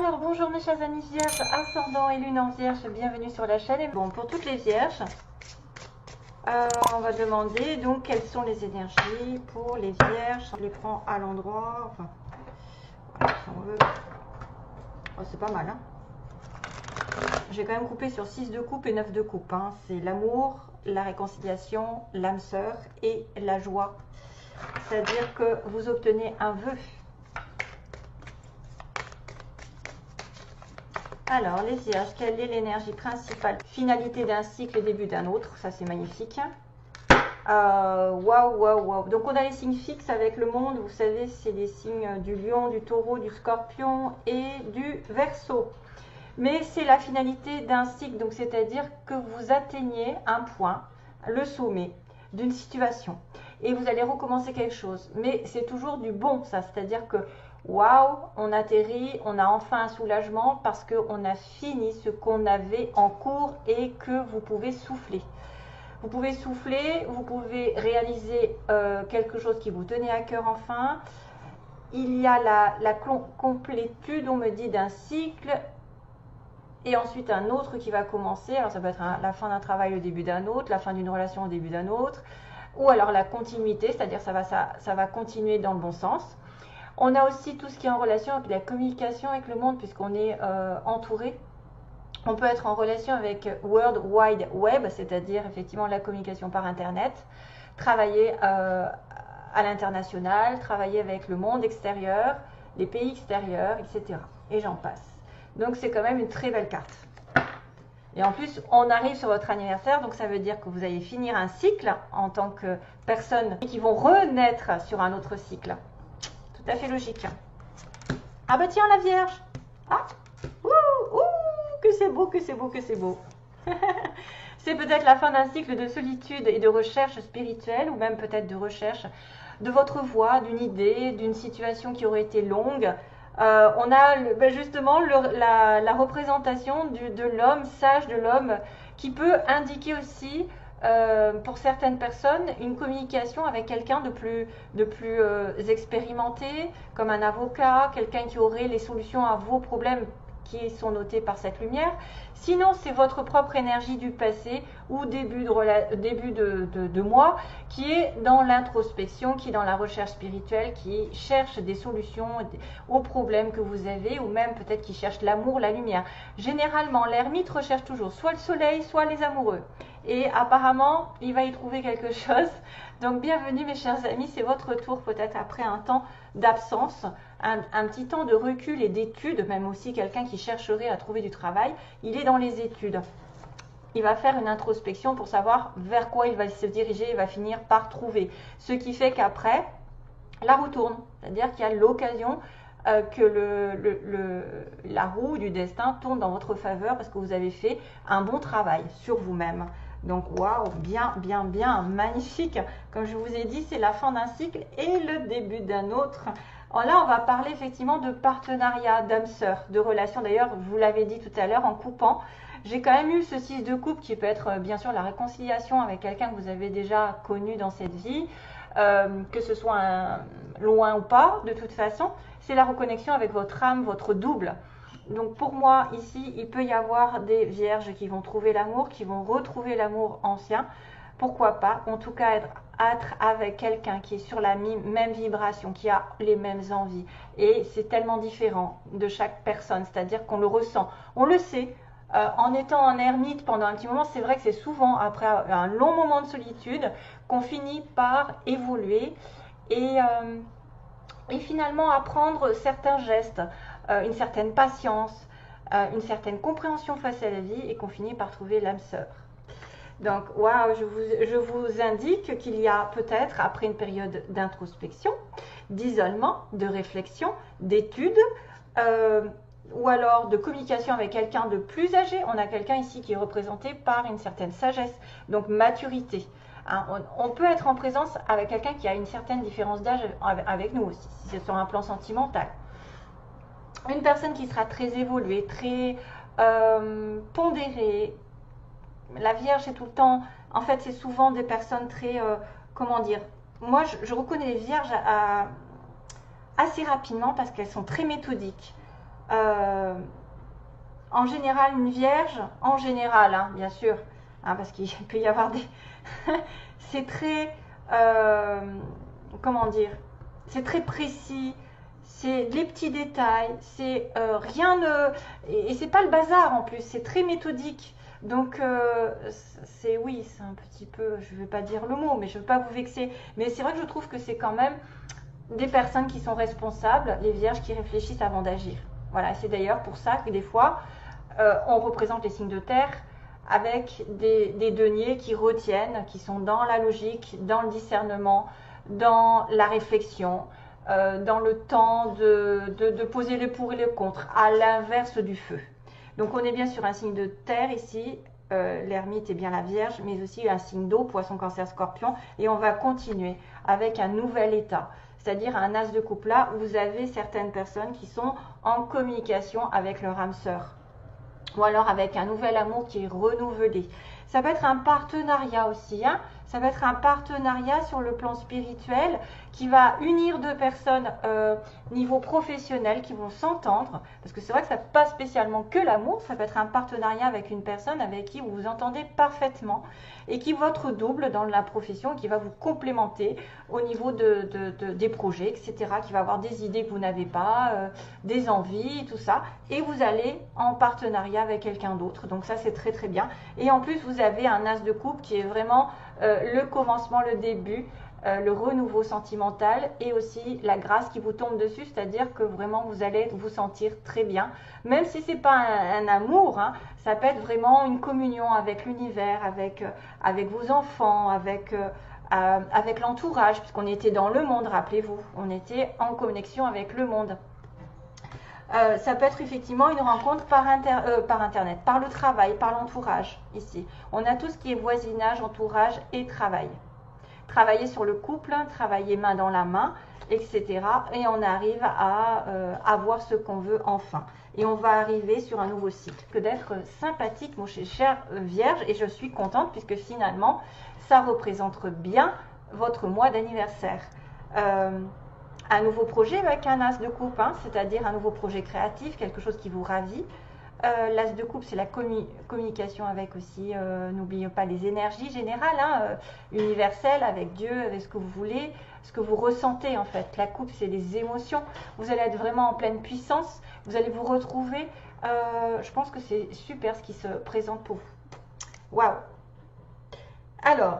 Alors bonjour mes chers amis vierges, ascendant et lune en vierge, bienvenue sur la chaîne. Et bon, pour toutes les vierges, on va demander donc quelles sont les énergies pour les vierges. On les prend à l'endroit, enfin, si on veut. Oh, c'est pas mal, hein. J'ai quand même coupé sur 6 de coupe et 9 de coupe, hein. C'est l'amour, la réconciliation, l'âme sœur et la joie. C'est-à-dire que vous obtenez un vœu. Alors, les vierges, quelle est l'énergie principale? Finalité d'un cycle et début d'un autre, ça c'est magnifique. Waouh, waouh, waouh. Donc on a les signes fixes avec le monde, vous savez, c'est les signes du lion, du taureau, du scorpion et du verseau. Mais c'est la finalité d'un cycle, donc c'est-à-dire que vous atteignez un point, le sommet d'une situation. Et vous allez recommencer quelque chose. Mais c'est toujours du bon, ça, c'est-à-dire que waouh, on atterrit, on a enfin un soulagement parce qu'on a fini ce qu'on avait en cours et que vous pouvez souffler. Vous pouvez souffler, vous pouvez réaliser quelque chose qui vous tenait à cœur enfin. Il y a la complétude, on me dit, d'un cycle et ensuite un autre qui va commencer. Alors ça peut être la fin d'un travail, le début d'un autre, la fin d'une relation, au début d'un autre. Ou alors la continuité, c'est-à-dire ça va continuer dans le bon sens. On a aussi tout ce qui est en relation avec la communication avec le monde, puisqu'on est entouré. On peut être en relation avec World Wide Web, c'est-à-dire effectivement la communication par Internet, travailler à l'international, travailler avec le monde extérieur, les pays extérieurs, etc. Et j'en passe. Donc c'est quand même une très belle carte. Et en plus, on arrive sur votre anniversaire, donc ça veut dire que vous allez finir un cycle en tant que personne qui vont renaître sur un autre cycle. Tout à fait logique. Ah bah tiens, la Vierge. Ah, ouh, que c'est beau, que c'est beau, que c'est beau. C'est peut-être la fin d'un cycle de solitude et de recherche spirituelle, ou même peut-être de recherche de votre voie, d'une idée, d'une situation qui aurait été longue. On a justement la représentation de l'homme sage, de l'homme qui peut indiquer aussi, pour certaines personnes, une communication avec quelqu'un de plus expérimenté, comme un avocat, quelqu'un qui aurait les solutions à vos problèmes qui sont notés par cette lumière. Sinon, c'est votre propre énergie du passé ou début de mois qui est dans l'introspection, qui est dans la recherche spirituelle, qui cherche des solutions aux problèmes que vous avez, ou même peut-être qui cherche l'amour, la lumière. Généralement, l'ermite recherche toujours soit le soleil, soit les amoureux. Et apparemment, il va y trouver quelque chose. Donc bienvenue mes chers amis, c'est votre tour peut-être après un temps d'absence, un petit temps de recul et d'études, même aussi quelqu'un qui chercherait à trouver du travail, il est dans les études. Il va faire une introspection pour savoir vers quoi il va se diriger, il va finir par trouver. Ce qui fait qu'après, la roue tourne, c'est-à-dire qu'il y a l'occasion que la roue du destin tourne dans votre faveur parce que vous avez fait un bon travail sur vous-même. Donc waouh, bien, bien, bien, magnifique. Comme je vous ai dit, c'est la fin d'un cycle et le début d'un autre. Alors là, on va parler effectivement de partenariat, d'âme sœur, de relation. D'ailleurs, je vous l'avais dit tout à l'heure en coupant, j'ai quand même eu ce 6 de coupe qui peut être bien sûr la réconciliation avec quelqu'un que vous avez déjà connu dans cette vie, que ce soit loin ou pas, de toute façon, c'est la reconnexion avec votre âme, votre double. Donc pour moi, ici, il peut y avoir des vierges qui vont trouver l'amour, qui vont retrouver l'amour ancien. Pourquoi pas? En tout cas, être avec quelqu'un qui est sur la même vibration, qui a les mêmes envies. Et c'est tellement différent de chaque personne, c'est-à-dire qu'on le ressent. On le sait, en étant en ermite pendant un petit moment, c'est vrai que c'est souvent après un long moment de solitude qu'on finit par évoluer et finalement apprendre certains gestes, une certaine patience, une certaine compréhension face à la vie et qu'on finit par trouver l'âme sœur. Donc, waouh, je vous indique qu'il y a peut-être, après une période d'introspection, d'isolement, de réflexion, d'études, ou alors de communication avec quelqu'un de plus âgé. On a quelqu'un ici qui est représenté par une certaine sagesse, donc maturité. Hein, on peut être en présence avec quelqu'un qui a une certaine différence d'âge avec nous aussi, si c'est sur un plan sentimental. Une personne qui sera très évoluée, très pondérée. La Vierge, c'est tout le temps, en fait, c'est souvent des personnes très, comment dire, moi, je reconnais les Vierges assez rapidement parce qu'elles sont très méthodiques. En général, une vierge, en général, hein, bien sûr, hein, parce qu'il peut y avoir des... c'est très... comment dire? C'est très précis, c'est les petits détails, c'est rien ne... Et c'est pas le bazar en plus, c'est très méthodique. Donc, c'est oui, c'est un petit peu, je ne vais pas dire le mot, mais je ne veux pas vous vexer. Mais c'est vrai que je trouve que c'est quand même des personnes qui sont responsables, les vierges qui réfléchissent avant d'agir. Voilà, c'est d'ailleurs pour ça que des fois, on représente les signes de terre avec des deniers qui retiennent, qui sont dans la logique, dans le discernement, dans la réflexion, dans le temps de poser le pour et le contre, à l'inverse du feu. Donc on est bien sur un signe de terre ici, l'ermite est bien la Vierge, mais aussi un signe d'eau, poisson, cancer, scorpion, et on va continuer avec un nouvel état, c'est-à-dire un as de coupe là où vous avez certaines personnes qui sont en communication avec leur âme sœur, ou alors avec un nouvel amour qui est renouvelé. Ça peut être un partenariat aussi, hein. Ça peut être un partenariat sur le plan spirituel qui va unir deux personnes niveau professionnel qui vont s'entendre, parce que c'est vrai que ça pas spécialement que l'amour, ça peut être un partenariat avec une personne avec qui vous vous entendez parfaitement et qui est votre double dans la profession, qui va vous complémenter au niveau des projets, etc., qui va avoir des idées que vous n'avez pas, des envies, tout ça, et vous allez en partenariat avec quelqu'un d'autre, donc ça c'est très très bien. Et en plus vous avez un as de coupe qui est vraiment le commencement, le début, le renouveau sentimental et aussi la grâce qui vous tombe dessus, c'est-à-dire que vraiment vous allez vous sentir très bien, même si c'est pas un amour, hein, ça peut être vraiment une communion avec l'univers, avec vos enfants, avec l'entourage, puisqu'on était dans le monde, rappelez-vous, on était en connexion avec le monde. Ça peut être effectivement une rencontre par Internet, par le travail, par l'entourage, ici. On a tout ce qui est voisinage, entourage et travail. Travailler sur le couple, travailler main dans la main, etc. Et on arrive à avoir ce qu'on veut enfin. Et on va arriver sur un nouveau cycle. Que d'être sympathique, mon cher Vierge, et je suis contente puisque finalement, ça représente bien votre mois d'anniversaire. Un nouveau projet avec un as de coupe, hein, c'est-à-dire un nouveau projet créatif, quelque chose qui vous ravit. L'as de coupe, c'est la communication avec aussi, n'oubliez pas les énergies générales, hein, universelles, avec Dieu, avec ce que vous voulez, ce que vous ressentez en fait. La coupe, c'est les émotions. Vous allez être vraiment en pleine puissance, vous allez vous retrouver. Je pense que c'est super ce qui se présente pour vous. Waouh! Alors,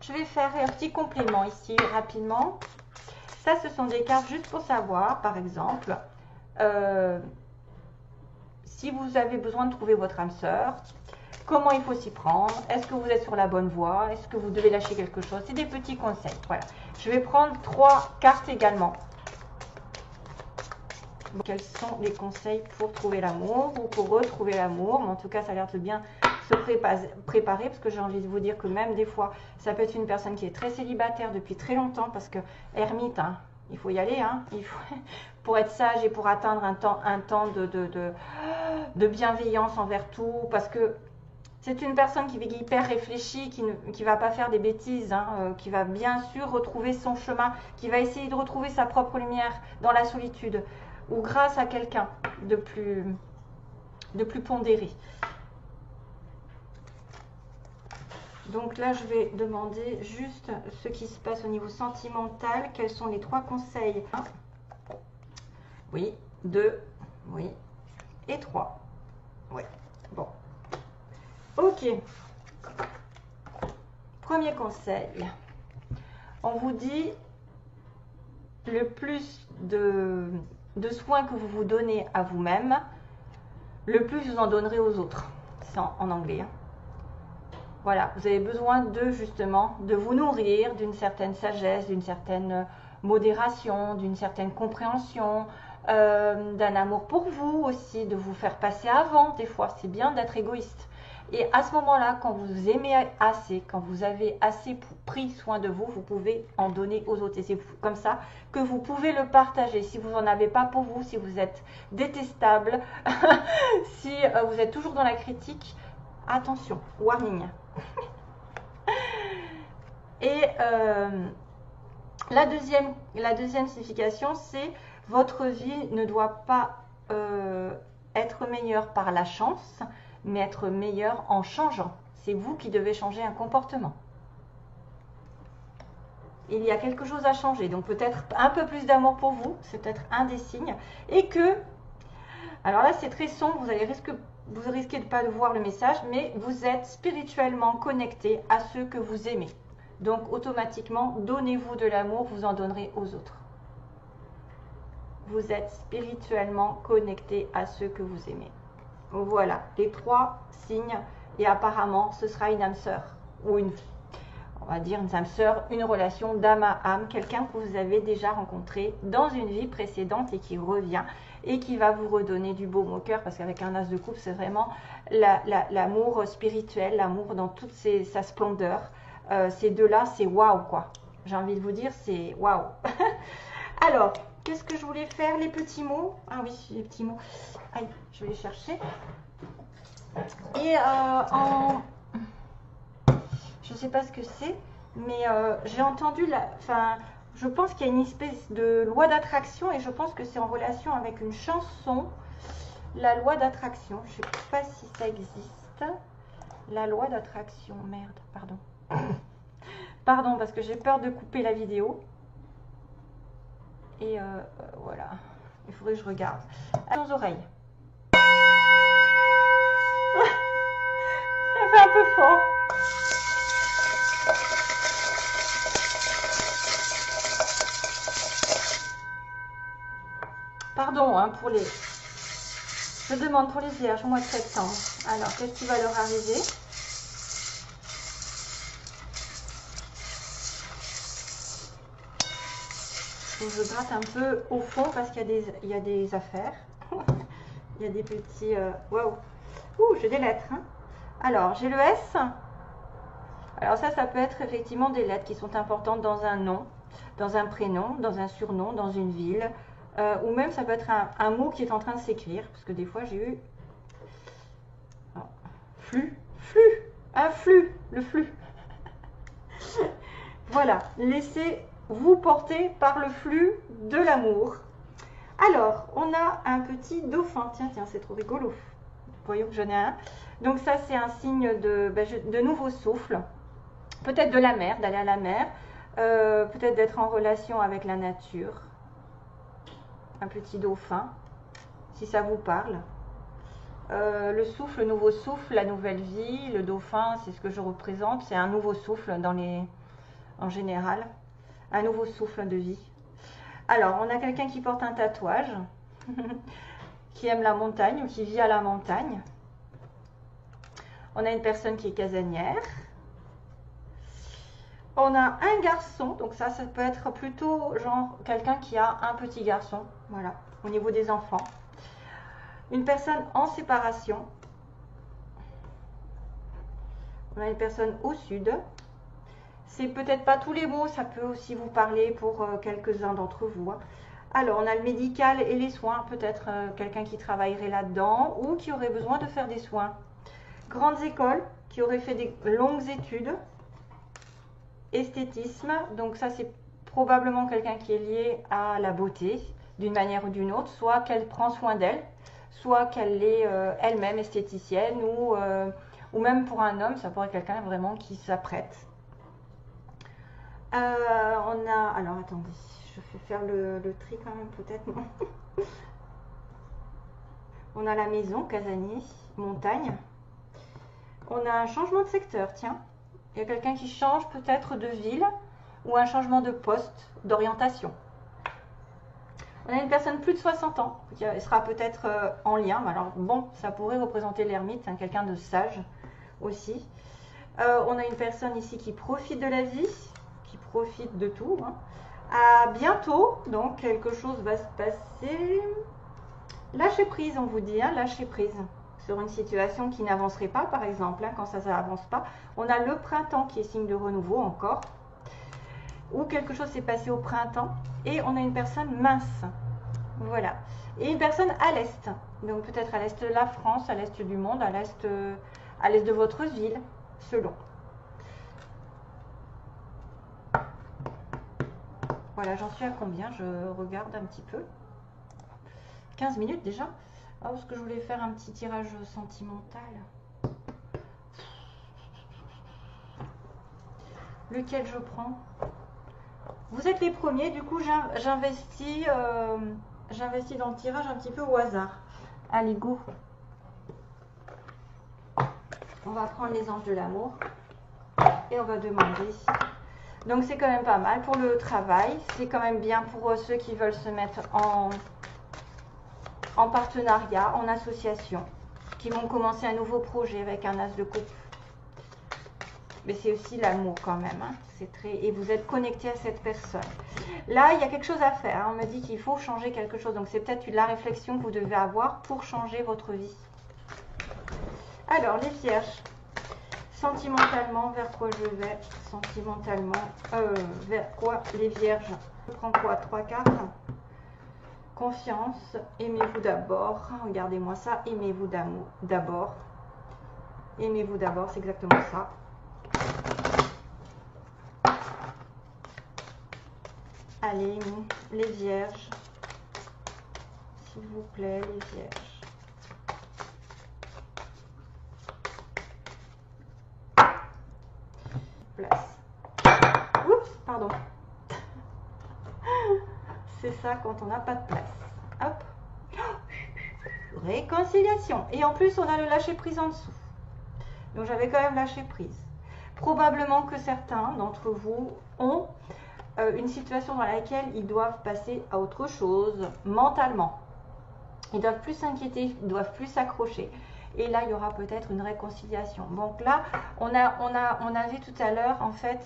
je vais faire un petit complément ici rapidement. Ça, ce sont des cartes juste pour savoir, par exemple, si vous avez besoin de trouver votre âme sœur, comment il faut s'y prendre, est-ce que vous êtes sur la bonne voie, est-ce que vous devez lâcher quelque chose, c'est des petits conseils. Voilà. Je vais prendre 3 cartes également. Quels sont les conseils pour trouver l'amour ou pour retrouver l'amour? En tout cas, ça a l'air de bien se préparer, parce que j'ai envie de vous dire que même des fois, ça peut être une personne qui est très célibataire depuis très longtemps, parce que ermite, hein, il faut y aller, hein, pour être sage et pour atteindre un temps de bienveillance envers tout, parce que c'est une personne qui est hyper réfléchie, qui ne va pas faire des bêtises, hein, qui va bien sûr retrouver son chemin, qui va essayer de retrouver sa propre lumière dans la solitude, ou grâce à quelqu'un de plus pondéré. Donc là, je vais demander juste ce qui se passe au niveau sentimental. Quels sont les 3 conseils? 1, oui, 2, oui, et 3. Oui, bon. Ok. Premier conseil. On vous dit le plus de soins que vous vous donnez à vous-même, le plus vous en donnerez aux autres. C'est en anglais, hein. Voilà, vous avez besoin justement de vous nourrir d'une certaine sagesse, d'une certaine modération, d'une certaine compréhension, d'un amour pour vous aussi, de vous faire passer avant. Des fois, c'est bien d'être égoïste. Et à ce moment-là, quand vous aimez assez, quand vous avez assez pris soin de vous, vous pouvez en donner aux autres. Et c'est comme ça que vous pouvez le partager. Si vous n'en avez pas pour vous, si vous êtes détestable, si vous êtes toujours dans la critique, attention, warning. Et la deuxième signification, c'est Votre vie ne doit pas être meilleure par la chance, mais être meilleure en changeant. C'est vous qui devez changer un comportement. Il y a quelque chose à changer, donc peut-être un peu plus d'amour pour vous, c'est peut-être un des signes. Et que, alors là c'est très sombre, vous risquez de ne pas voir le message, mais vous êtes spirituellement connecté à ceux que vous aimez. Donc automatiquement, donnez-vous de l'amour, vous en donnerez aux autres. Vous êtes spirituellement connecté à ceux que vous aimez. Voilà, les 3 signes. Et apparemment, ce sera une âme sœur. Ou on va dire une âme sœur, une relation d'âme à âme. Quelqu'un que vous avez déjà rencontré dans une vie précédente et qui revient. Et qui va vous redonner du baume au cœur. Parce qu'avec un as de coupe, c'est vraiment l'amour spirituel, l'amour dans toute sa splendeur. Ces deux-là, c'est waouh quoi. J'ai envie de vous dire, c'est waouh. Alors, qu'est-ce que je voulais faire? Les petits mots. Ah oui, les petits mots. Aïe, je vais les chercher. Et je ne sais pas ce que c'est, mais j'ai entendu je pense qu'il y a une espèce de loi d'attraction et je pense que c'est en relation avec une chanson. La loi d'attraction. Je ne sais pas si ça existe. La loi d'attraction. Merde, pardon. Pardon, parce que j'ai peur de couper la vidéo. Et voilà, il faudrait que je regarde. Aux oreilles. Ça fait un peu fort. Pardon hein, pour les... Je demande pour les vierges au mois de septembre. Alors, qu'est-ce qui va leur arriver? Donc, je gratte un peu au fond parce qu'il y a des affaires. Il y a des petits... Waouh! Ouh, j'ai des lettres. Hein. Alors, j'ai le S. Alors ça peut être effectivement des lettres qui sont importantes dans un nom, dans un prénom, dans un surnom, dans une ville. Ou même ça peut être un mot qui est en train de s'écrire. Parce que des fois, j'ai eu... Oh. Flux. Un flux. Le flux. Voilà. Laissez-vous porter par le flux de l'amour. Alors, on a un petit dauphin. Tiens, c'est trop rigolo. Voyons que j'en ai un. Donc ça, c'est un signe de nouveau souffle. Peut-être de la mer, d'aller à la mer. Peut-être d'être en relation avec la nature. Un petit dauphin, si ça vous parle. Le souffle, le nouveau souffle, la nouvelle vie. Le dauphin, c'est ce que je représente. C'est un nouveau souffle en général. Un nouveau souffle de vie. Alors, on a quelqu'un qui porte un tatouage, qui aime la montagne ou qui vit à la montagne. On a une personne qui est casanière. On a un garçon, donc ça peut être plutôt genre quelqu'un qui a un petit garçon, voilà, au niveau des enfants. Une personne en séparation. On a une personne au sud. C'est peut-être pas tous les mots, ça peut aussi vous parler pour quelques-uns d'entre vous. Alors, on a le médical et les soins, peut-être quelqu'un qui travaillerait là-dedans ou qui aurait besoin de faire des soins. Grandes écoles, qui auraient fait des longues études. Esthétisme, donc ça c'est probablement quelqu'un qui est lié à la beauté, d'une manière ou d'une autre, soit qu'elle prend soin d'elle, soit qu'elle est elle-même esthéticienne ou même pour un homme, ça pourrait être quelqu'un vraiment qui s'apprête. On a, alors attendez, je vais faire le tri quand même peut-être. On a la maison, casanier, montagne. On a un changement de secteur, tiens. Il y a quelqu'un qui change peut-être de ville ou un changement de poste, d'orientation. On a une personne plus de 60 ans qui sera peut-être en lien. Alors bon, ça pourrait représenter l'ermite, hein, quelqu'un de sage aussi. On a une personne ici qui profite de la vie, qui profite de tout. Hein. À bientôt, donc quelque chose va se passer. Lâcher prise, on vous dit, hein, lâcher prise sur une situation qui n'avancerait pas, par exemple, hein, quand ça n'avance pas. On a le printemps qui est signe de renouveau encore, ou quelque chose s'est passé au printemps, et on a une personne mince, voilà, et une personne à l'est, donc peut-être à l'est de la France, à l'est du monde, à l'est de votre ville, selon. Voilà, j'en suis à combien? Je regarde un petit peu. 15 minutes déjà. Ah, parce que je voulais faire un petit tirage sentimental. Lequel je prends? Vous êtes les premiers, du coup j'investis dans le tirage un petit peu au hasard. Allez, go. On va prendre les anges de l'amour et on va demander. Donc c'est quand même pas mal pour le travail. C'est quand même bien pour ceux qui veulent se mettre en partenariat, en association, qui vont commencer un nouveau projet avec un as de coupe. Mais c'est aussi l'amour quand même. Hein. C'est très... Et vous êtes connecté à cette personne. Là, il y a quelque chose à faire. Hein. On me dit qu'il faut changer quelque chose. Donc c'est peut-être la réflexion que vous devez avoir pour changer votre vie. Alors, les vierges. Sentimentalement, vers quoi je vais? Sentimentalement, vers quoi les vierges? Je prends quoi? 3 cartes. Confiance, aimez-vous d'abord. Regardez-moi ça, aimez-vous d'abord. Aimez-vous d'abord, c'est exactement ça. Allez, les vierges. S'il vous plaît, les vierges. Place. Oups, pardon. C'est ça quand on n'a pas de place. Hop. Réconciliation. Et en plus, on a le lâcher prise en dessous. Donc, j'avais quand même lâché prise. Probablement que certains d'entre vous ont une situation dans laquelle ils doivent passer à autre chose mentalement. Ils doivent plus s'inquiéter, ils doivent plus s'accrocher. Et là, il y aura peut-être une réconciliation. Donc là, on a vu tout à l'heure, en fait,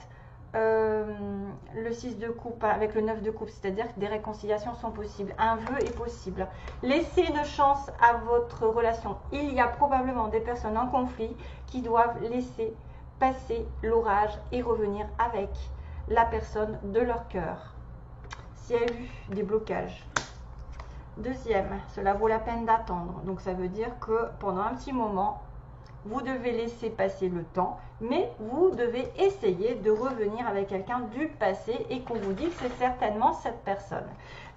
le 6 de coupe avec le 9 de coupe, c'est-à-dire que des réconciliations sont possibles. Un vœu est possible. Laissez une chance à votre relation. Il y a probablement des personnes en conflit qui doivent laisser passer l'orage et revenir avec la personne de leur cœur. S'il y a eu des blocages. Deuxième, cela vaut la peine d'attendre. Donc ça veut dire que pendant un petit moment, vous devez laisser passer le temps, mais vous devez essayer de revenir avec quelqu'un du passé et qu'on vous dit que c'est certainement cette personne.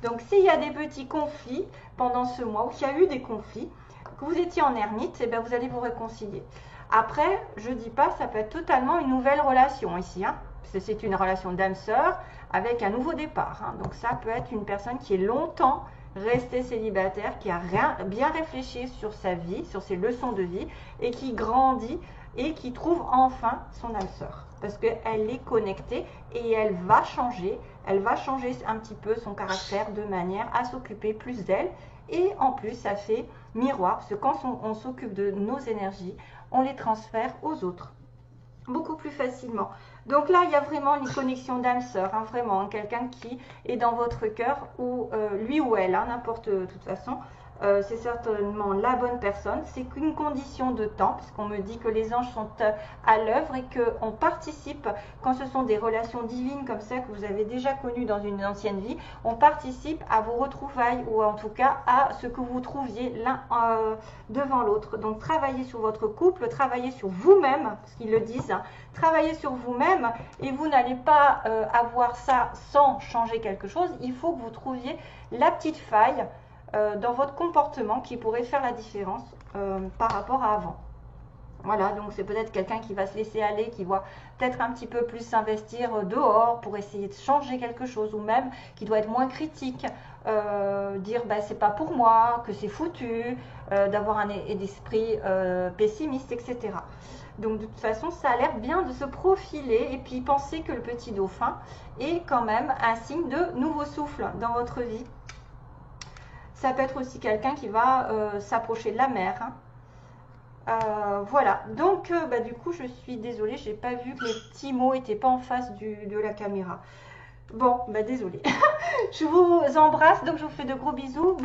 Donc s'il y a des petits conflits pendant ce mois, ou qu'il y a eu des conflits, que vous étiez en ermite, eh bien vous allez vous réconcilier. Après, je ne dis pas, ça peut être totalement une nouvelle relation ici, hein. C'est une relation d'âme-sœur avec un nouveau départ. Hein. Donc ça peut être une personne qui est longtemps restée célibataire, qui a bien réfléchi sur sa vie, sur ses leçons de vie, et qui grandit et qui trouve enfin son âme sœur. Parce qu'elle est connectée et elle va changer un petit peu son caractère de manière à s'occuper plus d'elle. Et en plus, ça fait miroir, parce que quand on s'occupe de nos énergies, on les transfère aux autres beaucoup plus facilement. Donc là, il y a vraiment une connexion d'âme-sœur, hein, vraiment, hein, quelqu'un qui est dans votre cœur, ou lui ou elle, hein, n'importe, de toute façon, c'est certainement la bonne personne. C'est qu'une condition de temps, puisqu'on me dit que les anges sont à l'œuvre et qu'on participe, quand ce sont des relations divines comme ça, que vous avez déjà connues dans une ancienne vie, on participe à vos retrouvailles, ou en tout cas à ce que vous trouviez l'un devant l'autre. Donc travaillez sur votre couple, travaillez sur vous-même, parce qu'ils le disent, hein, travaillez sur vous-même, et vous n'allez pas avoir ça sans changer quelque chose. Il faut que vous trouviez la petite faille dans votre comportement qui pourrait faire la différence par rapport à avant. Voilà, donc c'est peut-être quelqu'un qui va se laisser aller, qui va peut-être un petit peu plus s'investir dehors pour essayer de changer quelque chose, ou même qui doit être moins critique, dire bah, c'est pas pour moi, que c'est foutu, d'avoir un esprit pessimiste, etc. Donc de toute façon, ça a l'air bien de se profiler, et puis pensez que le petit dauphin est quand même un signe de nouveau souffle dans votre vie. Ça peut être aussi quelqu'un qui va s'approcher de la mer. Hein. Voilà, donc bah, du coup, je suis désolée, j'ai pas vu que les petits mots n'étaient pas en face de la caméra. Bon, bah désolée. Je vous embrasse, donc je vous fais de gros bisous.